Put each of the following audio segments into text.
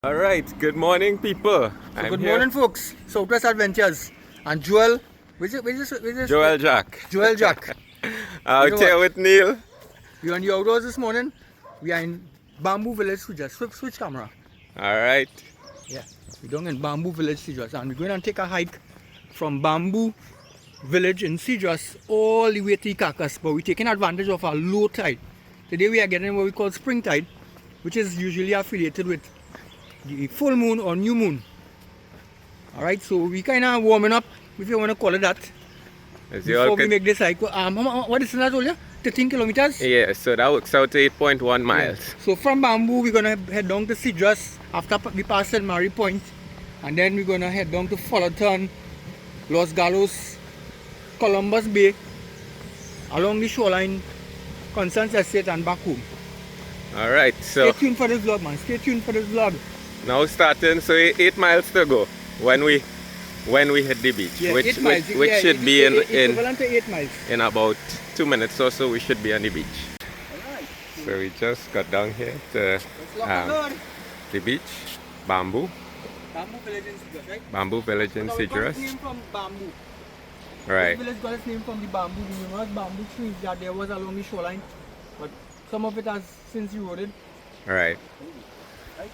All right, good morning, people. Good morning, folks. Southwest Adventures. And Joel, which is Joel Jack. Joel Jack. Out here with Neil. We are on the outdoors this morning. We are in Bamboo Village, Sijras. Switch camera. All right. Yeah, we're down in Bamboo Village, Sijras. And we're going to take a hike from Bamboo Village in Sijras all the way to Icacos. But we're taking advantage of our low tide. Today we are getting what we call spring tide, which is usually affiliated with the full moon or new moon. Alright, so we kind of warming up, if you want to call it that, before we make this hike. What is that, Olya? 13 kilometers? Yeah, so that works out to 8.1 miles. Yeah. So from Bamboo, we're going to head down to Sijras after we pass St. Mary Point. And then we're going to head down to Fullerton, Los Galos, Columbus Bay, along the shoreline, Constance Estate, and back home. Alright, so stay tuned for this vlog, man. Stay tuned for this vlog. Now starting, so 8 miles to go when we hit the beach, yeah, which should be in about 2 minutes or so. We should be on the beach. Right. So we just got down here to the beach, Bamboo Village in Sijras, right? Bamboo Village in Sijras. Sijras. Its name from bamboo. Right. This village got its name from the bamboo. The numerous bamboo trees that there was along the shoreline, but some of it has since eroded. Right.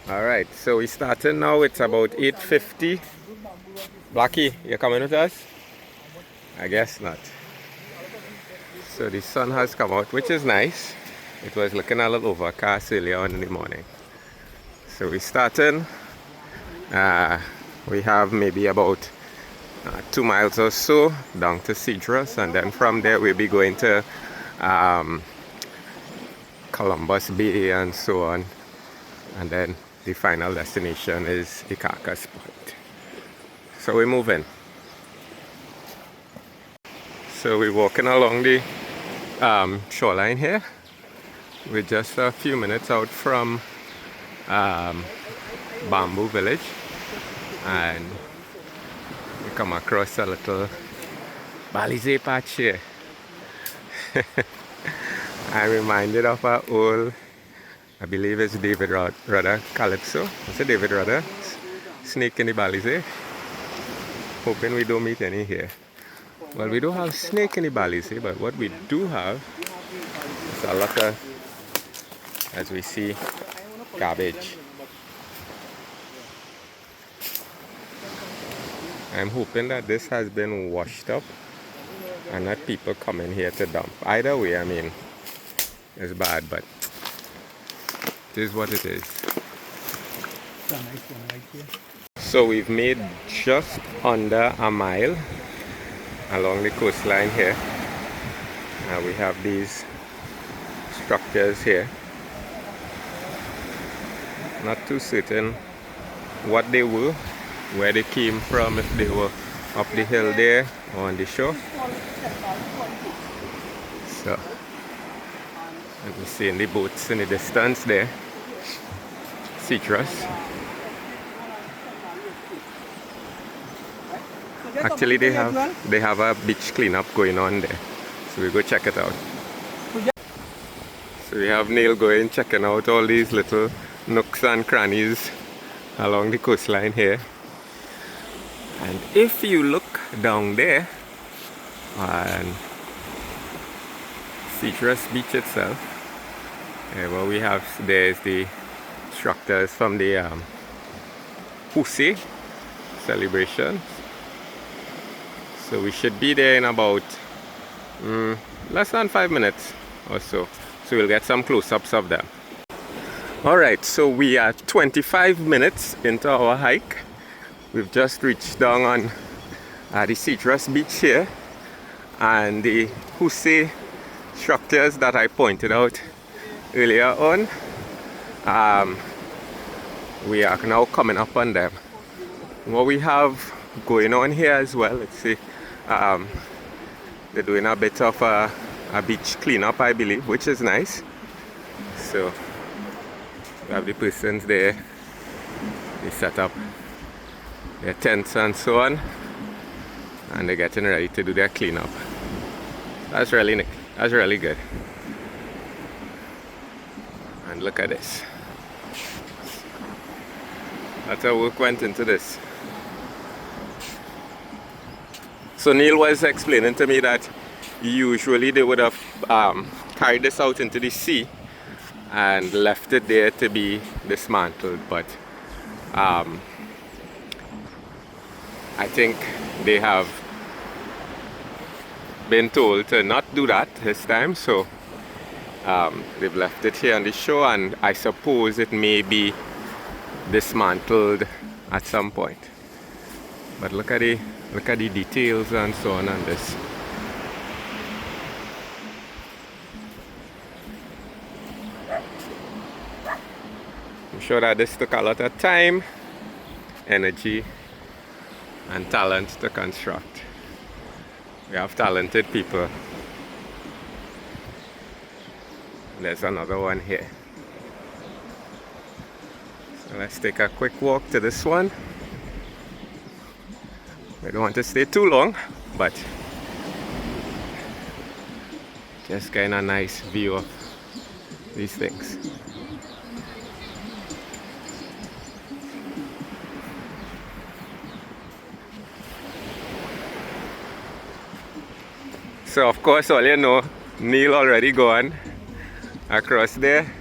Alright, so we starting now. It's about 8:50. Blackie, you coming with us? I guess not. So the sun has come out, which is nice. It was looking a little overcast earlier on in the morning. So we starting. We have maybe about 2 miles or so down to Sijras, and then from there we'll be going to Columbus Bay and so on. And then the final destination is Icacos Point. So we're moving. So we're walking along the shoreline here. We're just a few minutes out from Bamboo Village, and we come across a little balize patch here. I'm reminded of an old, I believe it's David Rudder Calypso. It's a David Rudder. Snake in the balize. Hoping we don't meet any here. Well, we don't have snake in the balize, but what we do have is a lot of, as we see, garbage. I'm hoping that this has been washed up and not people coming here to dump. Either way, I mean, it's bad, but it is what it is. So we've made just under a mile along the coastline here. We have these structures here. Not too certain what they were, where they came from, if they were up the hill there or on the shore. So let me see in the boats in the distance there. Sijras. Actually they have a beach cleanup going on there. So we go check it out. So we have Neil going checking out all these little nooks and crannies along the coastline here. And if you look down there on Sijras Beach itself, what we have there is the structures from the Pussy celebration. So we should be there in about less than 5 minutes or so. So we'll get some close-ups of them. Alright, so we are 25 minutes into our hike. We've just reached down on the Sijras Beach here, and the Pussy structures that I pointed out earlier on, we are now coming up on them. What we have going on here as well, let's see, they're doing a bit of a beach cleanup, I believe, which is nice. So we have the persons there, they set up their tents and so on, and they're getting ready to do their cleanup. That's really good. And look at this. Lots of work went into this. So Neil was explaining to me that usually they would have carried this out into the sea and left it there to be dismantled, but I think they have been told to not do that this time, so they've left it here on the shore, and I suppose it may be dismantled at some point. But look at the details and so on this. I'm sure that this took a lot of time, energy, and talent to construct. We have talented people. There's another one here. So let's take a quick walk to this one. We don't want to stay too long, but just getting a nice view of these things. So of course, all you know, Neil already gone across there,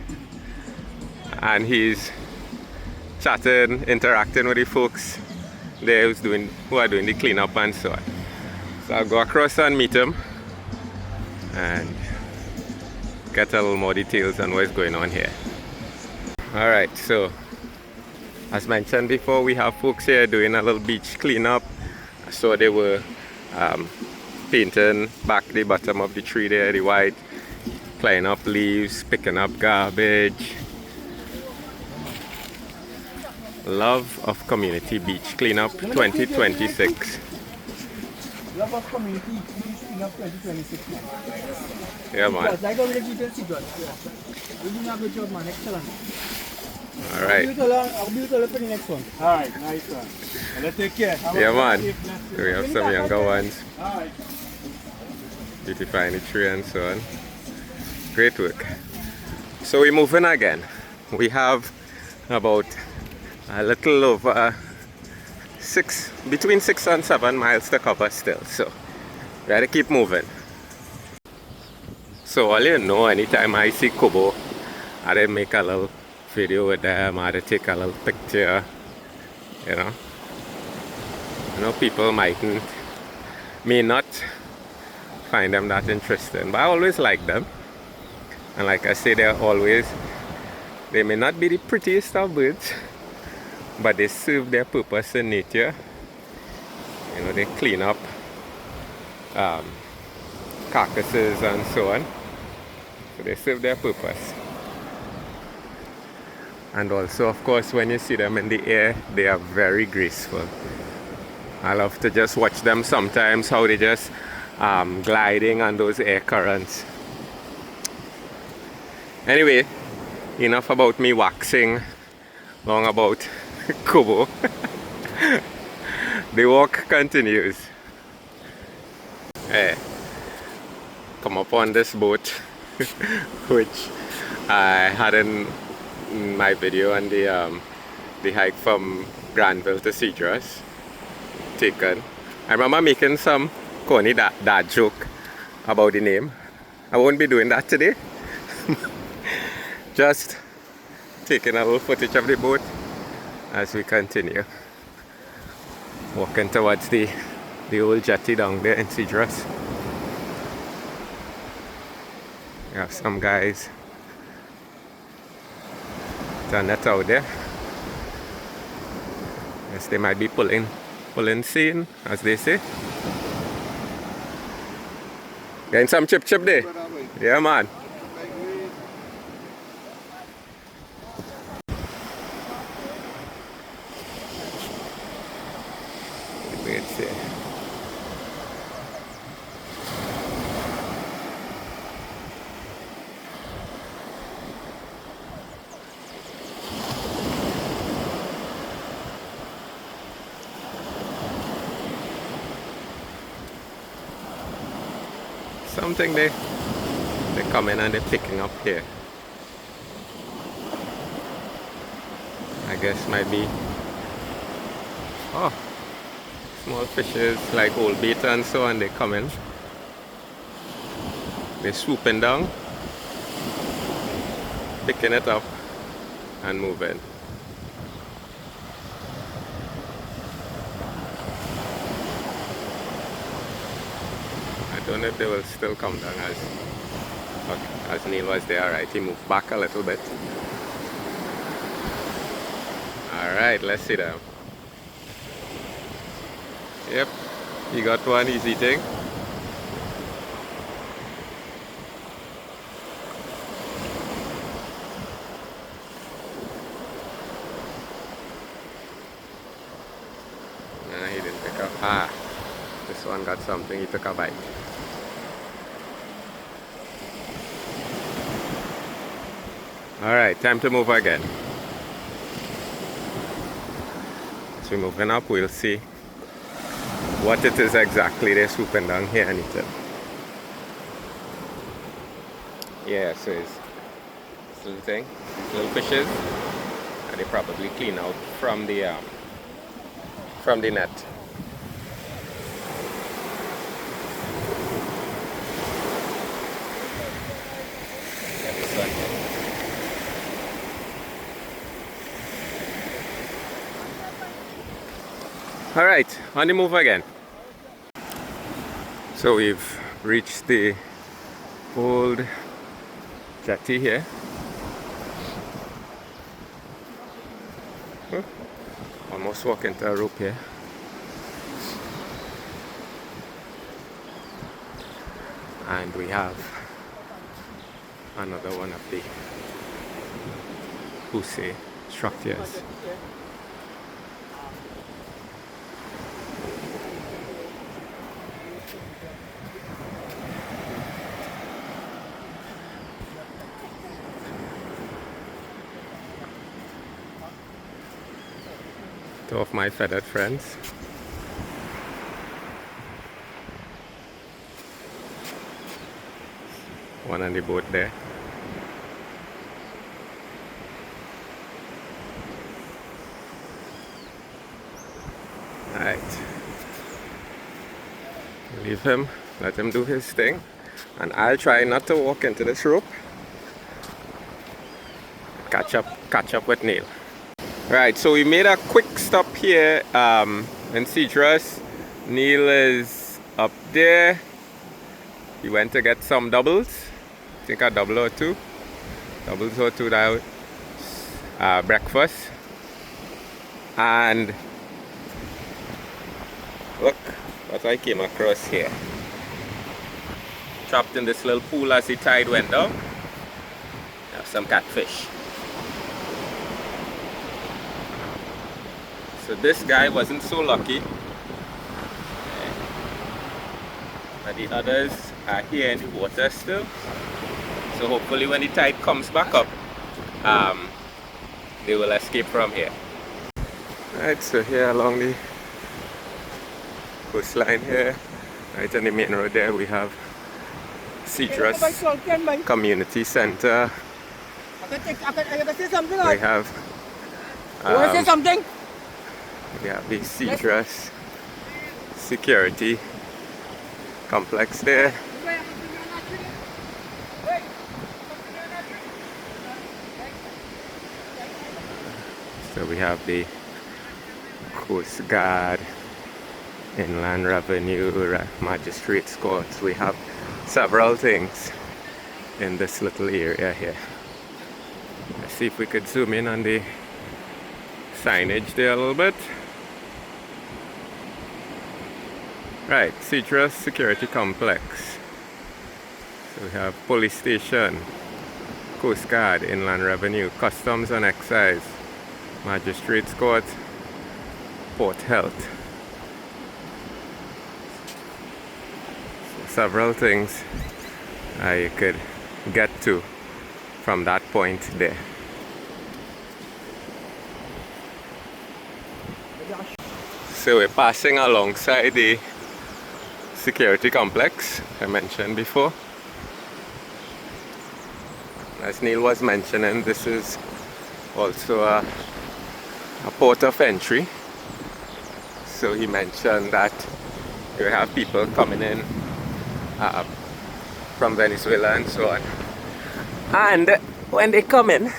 and he's chatting, interacting with the folks there who are doing the cleanup and so on. So I'll go across and meet him and get a little more details on what's going on here. Alright, so as mentioned before, we have folks here doing a little beach cleanup. So they were painting back the bottom of the tree there, the white, cleaning up leaves, picking up garbage. Love of Community Beach Cleanup 2026. Love of Community Beach Cleanup 2026. Yeah, man. Like how we did with the You're doing a good job, man. Excellent. Alright. I'll be with for the next one. Alright, nice one. Let's take care. Yeah, man. We have some younger ones Alright. beautifying the tree and so on. Great work. So we're moving again. We have about a little over between 6 and 7 miles to cover still, so we gotta keep moving. So all you know, anytime I see Kobo, I make a little video with them, I take a little picture, you know. People may not find them that interesting, but I always like them. And like I say, they may not be the prettiest of birds, but they serve their purpose in nature. They clean up carcasses and so on. So they serve their purpose. And also, of course, when you see them in the air, they are very graceful. I love to just watch them sometimes, how they just gliding on those air currents. Anyway, enough about me waxing long about Kobo. The walk continues. Hey, come up on this boat, which I had in my video on the hike from Granville to Cedros taken. I remember making some corny dad joke about the name. I won't be doing that today. Just taking a little footage of the boat as we continue walking towards the old jetty down there in Cedros. We have some guys with a net out there. Yes, they might be pulling seine, as they say. Getting some chip there. Yeah, man. Something they come in and they're picking up here. I guess might be Oh, small fishes like old bait and so on, they come in. They're swooping down, picking it up and moving. I don't know if they will still come down as Neil was there. Alright, he moved back a little bit. Alright, let's see them. Yep, he got one, he's eating. Nah, he didn't pick up. Ah, this one got something, he took a bite. Alright, time to move again. As we're moving up, we'll see what it is exactly they're swooping down here and eating. Yeah, so it's this little thing, these little fishes, and they probably clean out from the net. Yeah, this one here. All right, on the move again. So we've reached the old jetty here. Almost walk into a rope here. And we have another one of the Pussy structures. Two of my feathered friends. One on the boat there. Alright. Leave him, let him do his thing. And I'll try not to walk into this rope. Catch up with Neil. Right, so we made a quick stop here in Citrus. Neil is up there. He went to get some doubles. I think a double or two. Doubles or two that breakfast. And look what I came across here. Trapped in this little pool as the tide went down. Have some catfish. So this guy wasn't so lucky, but the others are here in the water still. So hopefully when the tide comes back up, they will escape from here. Right, so here along the coastline here, right on the main road there, we have Citrus Community Center. We have we have the Citrus Security Complex there. So we have the Coast Guard, Inland Revenue, Magistrates Courts. We have several things in this little area here. Let's see if we could zoom in on the signage there a little bit. Right, Citrus Security Complex. So we have police station, Coast Guard, Inland Revenue, Customs and Excise, Magistrates Court, Port Health. So several things you could get to from that point there. So we're passing alongside the security complex I mentioned before. As Neil was mentioning, this is also a port of entry So he mentioned that you have people coming in from Venezuela and so on. And when they come in,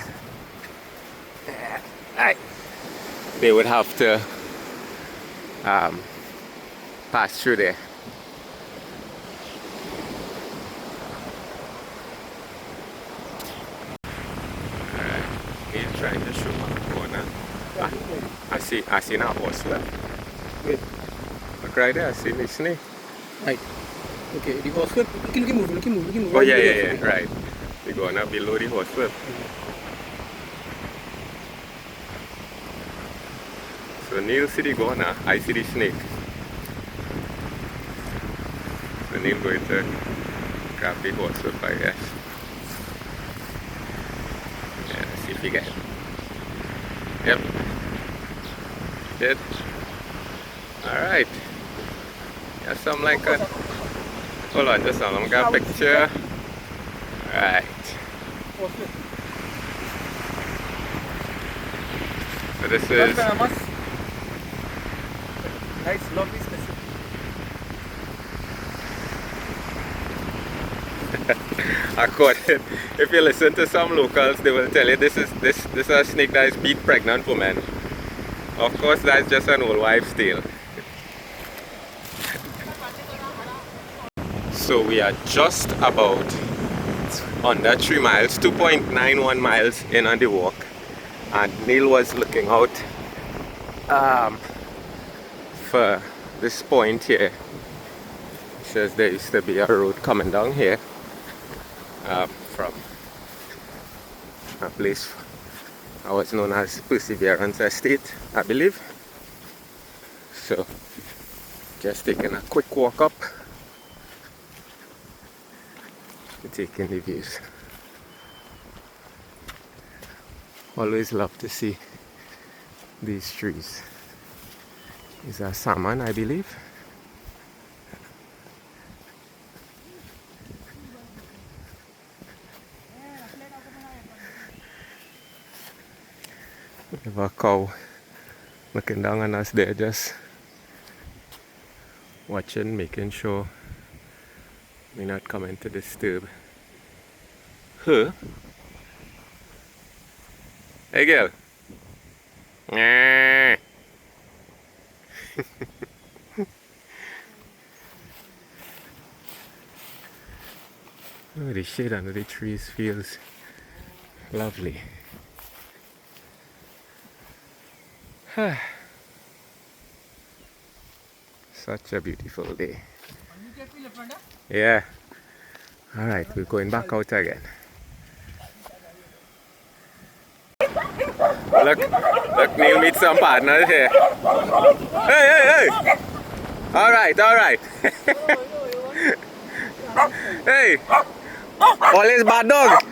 they would have to pass through there. Alright, he's trying to show my corner. I see now horse left. Wait. Look right there, I see the snake. Right. Okay, the horse whip. Look him move. Oh yeah, right. They're going up below the horse whip. So Neil see the iguana, I see the snake. So Neil going to grab the horse whip, I guess. Yeah, let's see if he gets it. Yep. Did. Alright. Yeah, something like that. Hold on just a second, I'm gonna get a picture. Alright. So this is Nice, lovely specimen. according, if you listen to some locals, they will tell you this is a snake that is beat pregnant women. Of course, that's just an old wives' tale. So we are just about under 3 miles, 2.91 miles in on the walk, and Neil was looking out for this point here. He says there used to be a road coming down here from a place that was known as Perseverance Estate, I believe. So just taking a quick walk up, taking the views. Always love to see these trees. These are salmon, I believe. We have a cow looking down on us there, just watching, making sure we're not coming to disturb her. Hey girl. Oh, the shade under the trees feels lovely. Such a beautiful day. Yeah. Alright, we're going back out again. Look, Neil meet some partners here. Hey! Alright. Hey! Always bad dog.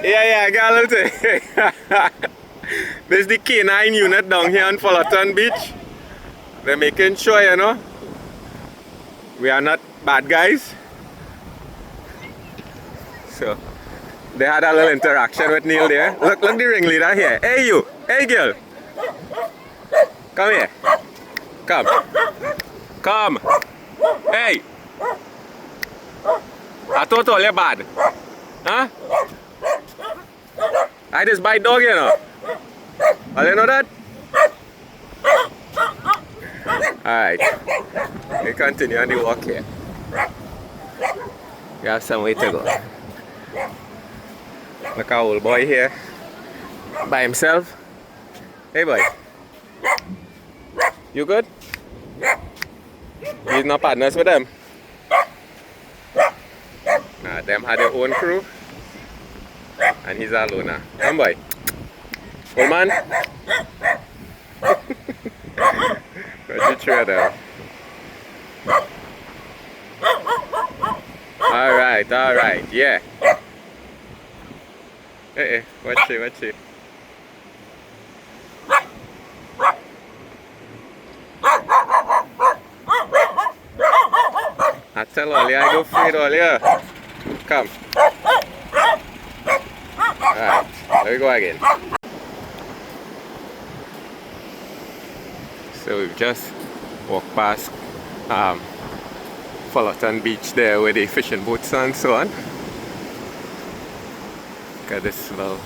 Yeah, I got a little thing. This is the canine unit down here on Fullerton Beach. They're making sure, you know, we are not bad guys. So they had a little interaction with Neil there. Look the ringleader here. Hey you! Hey girl! Come here. Come! Hey! I thought all you bad. Huh? I just bite dog, you know. All you know that? Alright. We continue on the walk here. We have some way to go. Look our old boy here by himself. Hey boy. You good? He's not partners with them. Them had their own crew. And he's a loner. Come boy. Old man. What you try there? Alright, yeah. Hey, watch it. I tell all you, I go feed all you. Come. Alright, there we go again. So we've just walked past Fullerton Beach there with the fishing boats and so on. Look at this little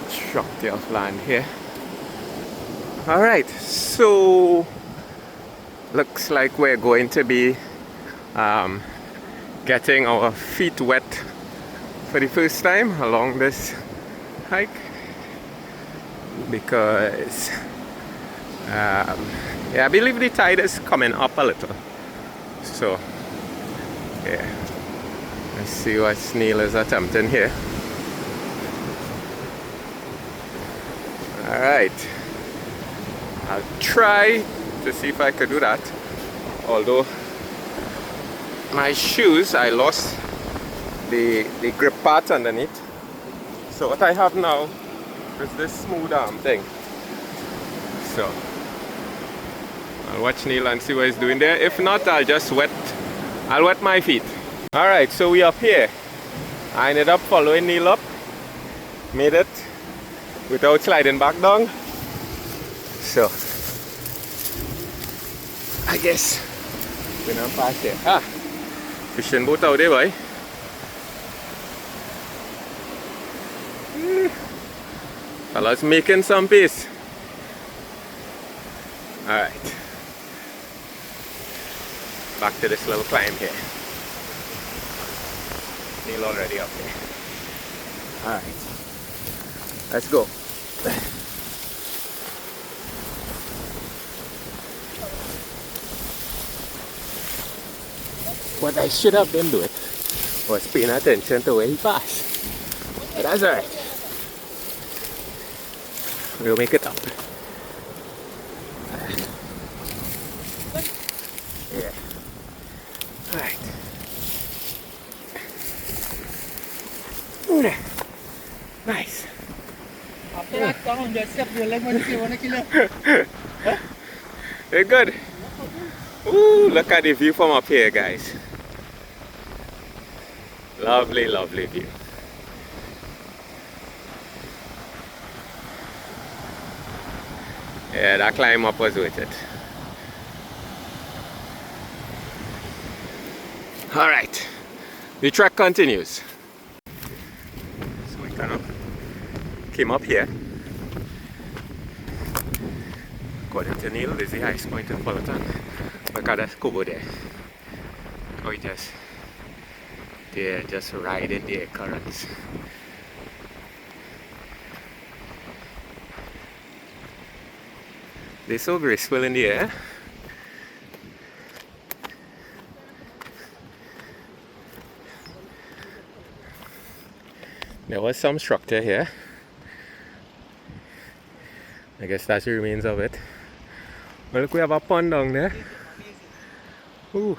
structure of land here. Alright, so looks like we're going to be getting our feet wet for the first time along this hike, because yeah, I believe the tide is coming up a little. So yeah, let's see what Neil is attempting here. Alright, I'll try to see if I could do that, although my shoes, I lost the grip part underneath. So what I have now is this smooth arm thing. So I'll watch Neil and see what he's doing there. If not, I'll wet my feet. Alright, so we up here. I ended up following Neil up. Made it without sliding back down. So I guess we're not past there. Fishing boat out there, boy. Fellas making some pace. Alright. Back to this little climb here. Neil already up there. Alright. Let's go. What I should have been doing was paying attention to where he passed. But that's alright. We'll make it up. Yeah. Alright. Nice. After that, come on, just step your leg when you want to kill it. Very good. Ooh, look at the view from up here, guys. Lovely, lovely view. Yeah, that climb up was worth it. Alright, the trek continues. So we kind of came up here. According to Neil, this is the highest point in Fullerton. Look at that scuba there. Oh, they're just riding the currents. They're so graceful in the air. There was some structure here. I guess that's the remains of it. But look, we have a pond down there. Ooh.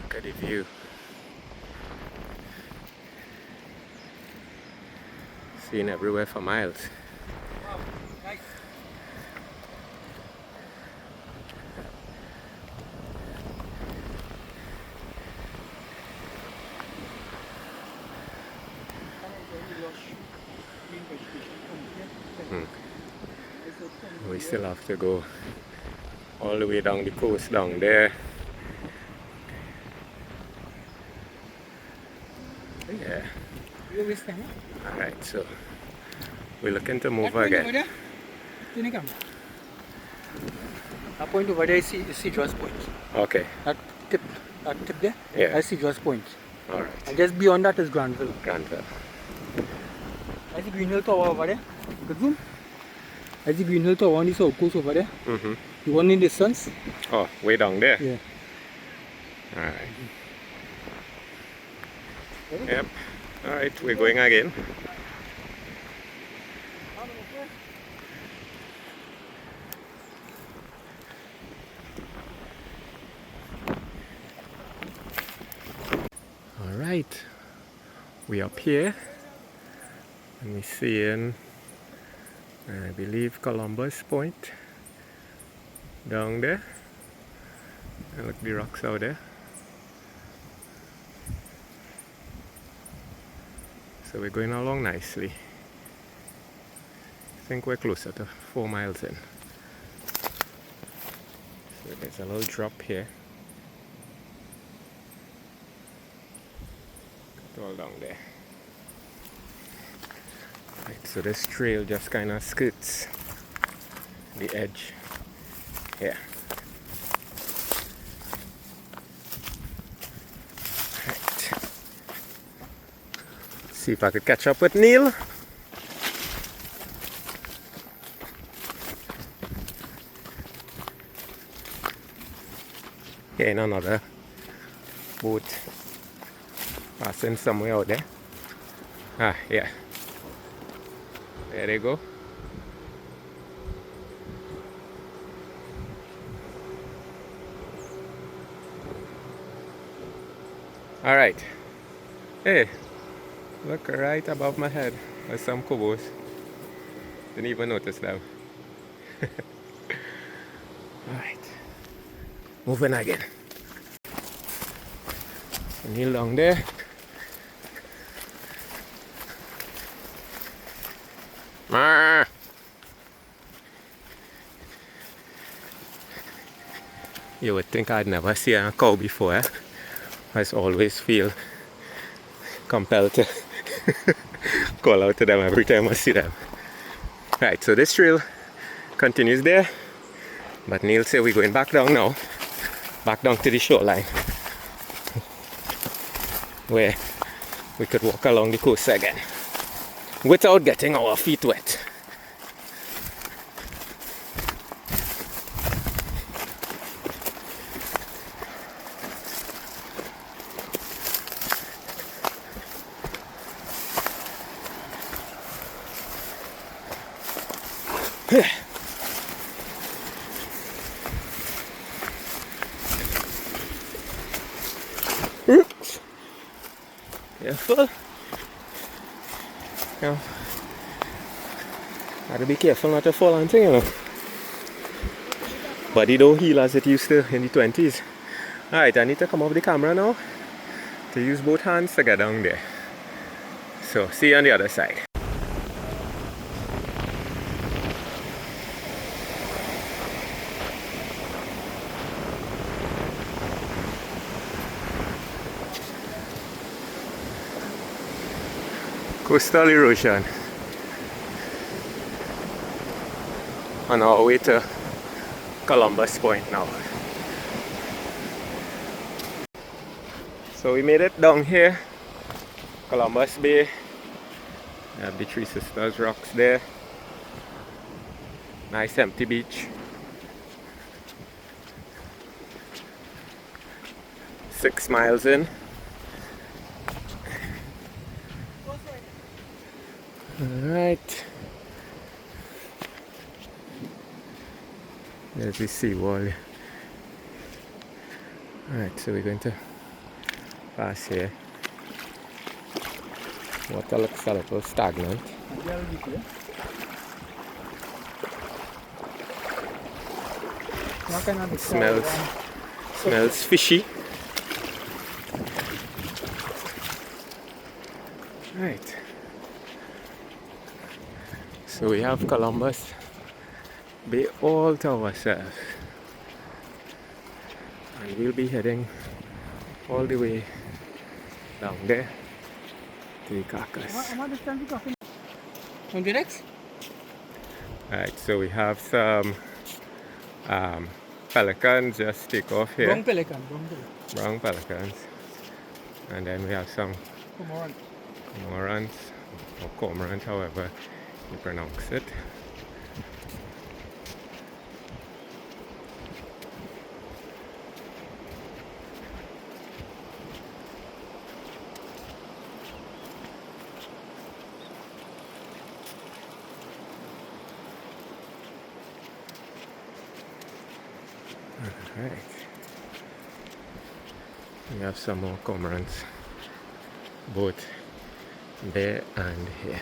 Look at the view. Seen everywhere for miles. We still have to go all the way down the coast down there. Yeah. Alright, so we're looking to move again. That point over there is Citrus Point. Okay. That tip there? Yeah. That's Citrus Point. Alright. And just beyond that is Granville. Granville. That's the Green Hill Tower over there. Good zoom. That's the Green Hill Tower on the south coast over there. Mm-hmm. The one in distance. Oh, way down there? Yeah. Alright. Yep. Alright, we're going again. Alright. We're up here. And we're seeing, I believe, Columbus Point down there. And look, the rocks out there. So we're going along nicely. think we're closer to 4 miles in. So there's a little drop here. It's all down there. Right, so this trail just kind of skirts the edge here. Right. See if I could catch up with Neil. Here in another boat passing somewhere out there. Ah, yeah. There they go. All right. Hey, look right above my head. There's some cobos. Didn't even notice them. All right. Moving again. Kneel down there. Marr. You would think I'd never see a cow before. Eh? I always feel compelled to call out to them every time I see them. Right, so this trail continues there, but Neil said we're going back down now, back down to the shoreline, where we could walk along the coast again without getting our feet wet. Oops. Careful. Yeah. Gotta be careful not to fall on things, you know. Body don't heal as it used to in the 20s. Alright, I need to come off the camera now to use both hands to get down there. So, see you on the other side. Coastal erosion on our way to Columbus Point now. So we made it down here, Columbus Bay. We have the Three Sisters rocks there. Nice empty beach. 6 miles in. Alright. There's the seawall. Alright, so we're going to pass here. Water looks a little stagnant. It smells fishy. Right. So we have Columbus Bay all to ourselves, and we'll be heading all the way down there to Icacos. Alright, so we have some pelicans just take off here. Brown pelicans. And then we have some cormorants, or cormorant, however you pronounce it. Alright. We have some more cormorants, both there and here.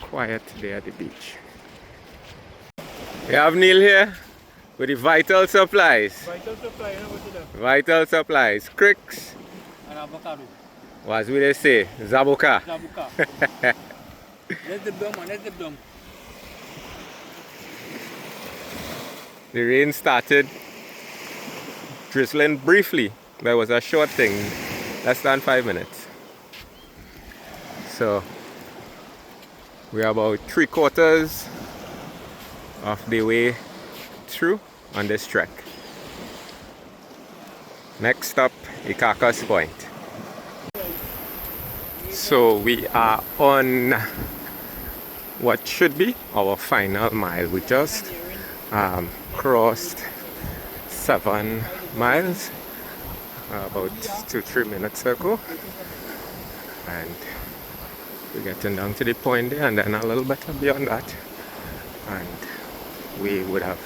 Quiet day at the beach. We have Neil here with the vital supplies. Vital supply, you know what you do? Vital supplies. Cricks. And avocado. What do they say? Zabuka. Zabuka. Let's dip down, man. Let's dip down. The rain started drizzling briefly. There was a short thing, less than 5 minutes. So we're about 3/4 of the way through on this trek. Next stop, Icacos Point. So we are on what should be our final mile. We just crossed 7 miles about 2-3 minutes ago, and we're getting down to the point there, and then a little bit beyond that, and we would have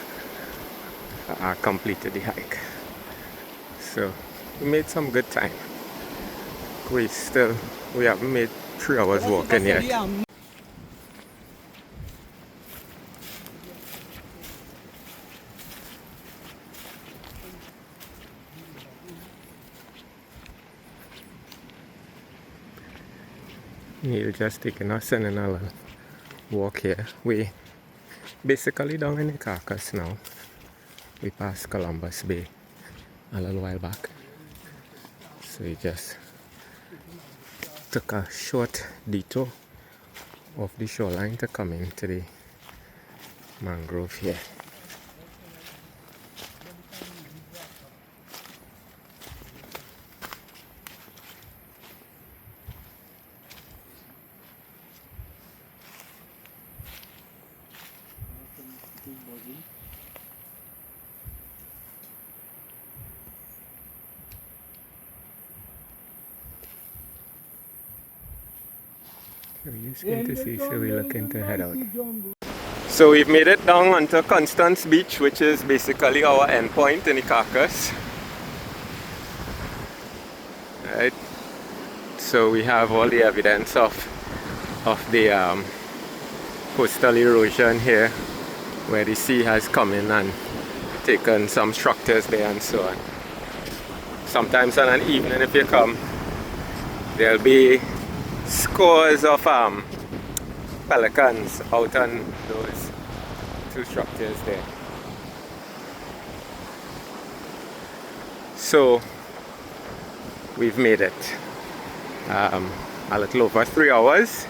completed the hike. So we made some good time. We haven't made 3 hours walking yet. Neil just taking us in a little walk here. We basically down in Icacos now. We passed Columbus Bay a little while back. So we just took a short detour off the shoreline to come into the mangrove here. We're just going to see, so we're looking to head out. So we've made it down onto Constance Beach, which is basically our end point in Icacos. Right. So we have all the evidence of the coastal erosion here, where the sea has come in and taken some structures there and so on. Sometimes on an evening, if you come, there'll be scores of pelicans out on those 2 structures there. So we've made it a little over 3 hours.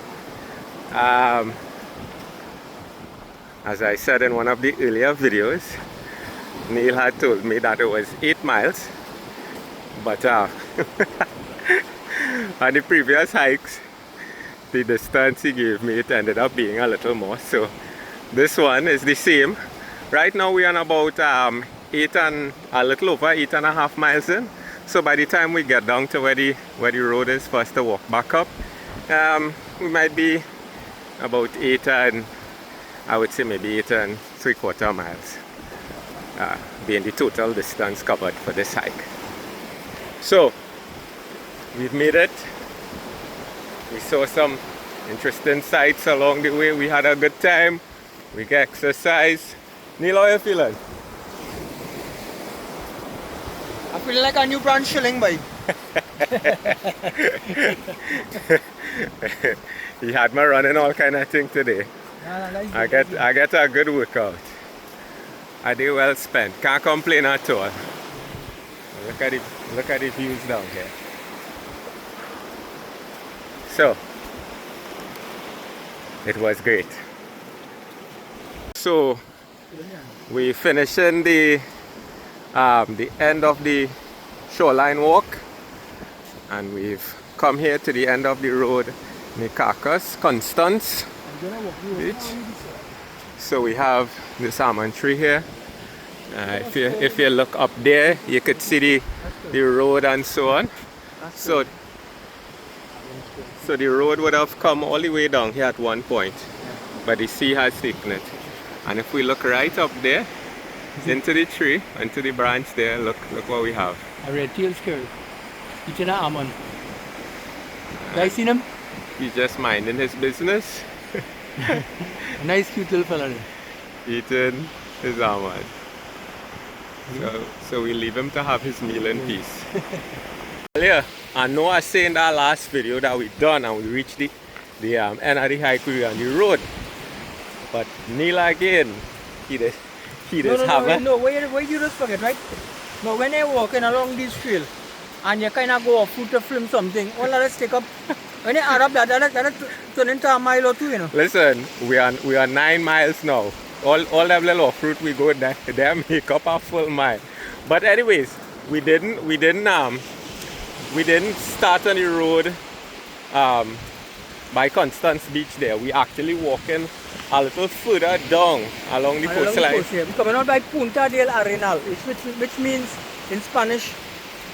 As I said in one of the earlier videos, Neil had told me that it was 8 miles, but on the previous hikes, the distance he gave me, it ended up being a little more. So this one is the same. Right now we're on about a little over 8.5 miles in. So by the time we get down to where the road is for us to walk back up, we might be about 8 and I would say maybe 8.75 miles, being the total distance covered for this hike. So we've made it. We saw some interesting sights along the way. We had a good time. We got exercise. Neil, how you feeling? I feel like a new brand shilling, boy. He had me running all kind of thing today. I get a good workout. A day well spent. Can't complain at all. Look at the views down here. So it was great. So we finishing the end of the shoreline walk, and we've come here to the end of the road in Icacos, Constance Beach. So we have this almond tree here. If you look up there, you could see the road and so on. So the road would have come all the way down here at one point, but the sea has taken it. And if we look right up there, into the tree, into the branch there, look what we have. A red-tailed squirrel eating an almond. Have you seen him? He's just minding his business. A nice cute little fella there. Eating his almond. So we leave him to have his meal in peace. Yeah, I know I said in that last video that we done and we reached the end of the hike, we were on the road. But Neil again, he just haven't. No, wait, you just forget, right? No, when you're walking along this trail and you kind of go off foot to film something, all that stick up. When you add up that turn into a mile or two, you know. Listen, we are 9 miles now. All that little off route we go there, they make up a full mile. But anyways, we didn't start on the road by Constance Beach there. We actually walking a little further down along the coastline. We're coming out by Punta del Arenal, which means in Spanish,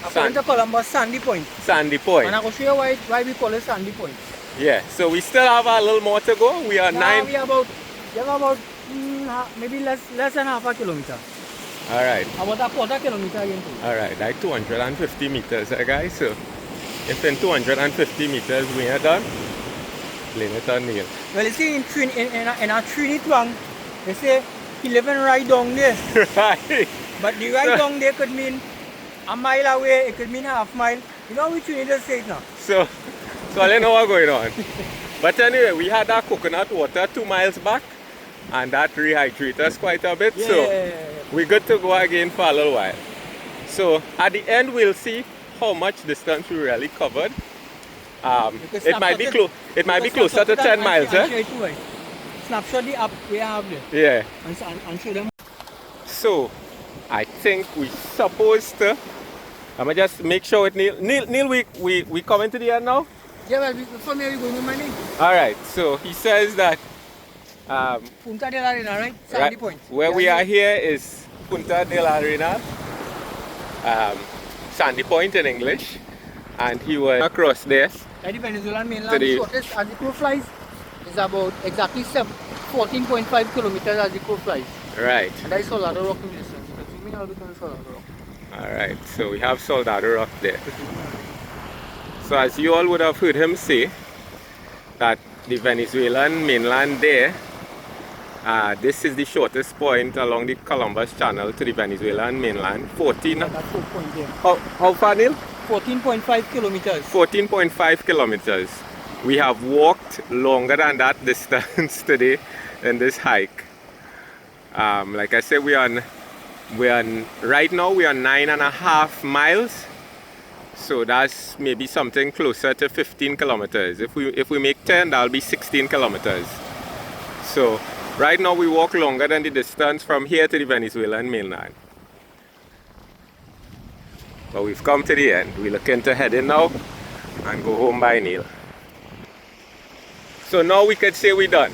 according to Columbus, Sandy Point. Sandy Point. And I'm going to show you why we call it Sandy Point. Yeah, so we still have a little more to go. We are We have about maybe less than half a kilometer. All right. About a quarter kilometer again. All right, like 250 meters, guys. So if in 250 meters we are done, blame it on Neil. Well, you see, in a Trinidad, they say he living right down there. Right. But the right down there could mean a mile away, it could mean half mile. You know which Trinidad say it now? So I don't know what's going on. But anyway, we had that coconut water 2 miles back, and that rehydrated us quite a bit. Yeah. So we're good to go again for a little while. So at the end, we'll see how much distance we really covered. It might be closer to 10 miles, eh? Snapshot the app we have there. Yeah. And show them. So I think we supposed to. I'm gonna just make sure with Neil. Neil, we coming to the end now? Yeah, well, before me, we're going to my name. All right. So he says that. Punta del Arenal, right? Sandy Point. Where we are here is Punta del Arenal, Sandy Point in English, and he was across there. At the Venezuelan mainland, the shortest as the crow flies is about exactly 14.5 kilometers as the crow flies. Right. And that is Soldado Rock in distance. You can see me now looking at Soldado Rock. All right. So we have Soldado Rock there. So as you all would have heard him say, that the Venezuelan mainland there. This is the shortest point along the Columbus Channel to the Venezuelan mainland. 14. That 4 point there. How far, Neil? 14.5 kilometers. 14.5 kilometers. We have walked longer than that distance today in this hike. Like I said, right now we are 9.5 miles. So that's maybe something closer to 15 kilometers. If we make 10, that'll be 16 kilometers. So right now we walk longer than the distance from here to the Venezuelan mainland. But we've come to the end. We're looking to head in now and go home by Neil. So now we could say we're done.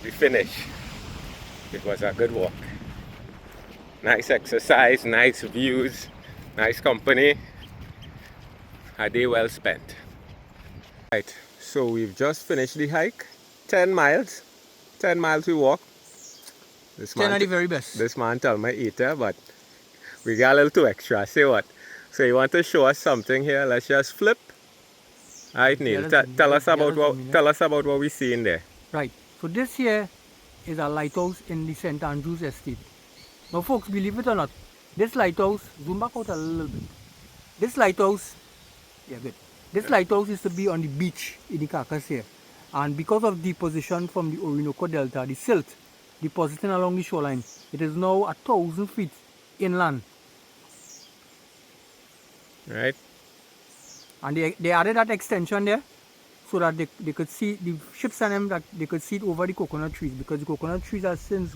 We finished. It was a good walk. Nice exercise, nice views, nice company. A day well spent. Right, so we've just finished the hike. 10 miles. 10 miles we walked. 10 are the very best. This man tell me eater, but we got a little too extra. Say what? So you want to show us something here? Let's just flip. Alright, Neil, tell us about what we see in there. Right. So this here is a lighthouse in the St. Andrews estate. Now folks, believe it or not, this lighthouse, zoom back out a little bit. This lighthouse, yeah good. This lighthouse is to be on the beach in Icacos here. And because of deposition from the Orinoco Delta, the silt depositing along the shoreline, it is now 1,000 feet inland. Right. And they added that extension there so that they could see, the ships and them, that they could see it over the coconut trees, because the coconut trees have since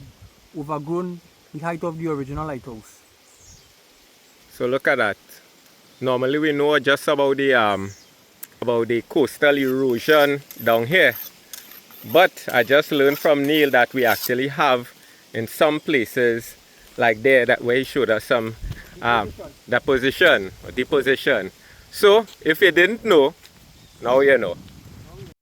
overgrown the height of the original lighthouse. So look at that. Normally we know just about the coastal erosion down here, but I just learned from Neil that we actually have in some places like there, that where he showed us some deposition. So if you didn't know, now you know.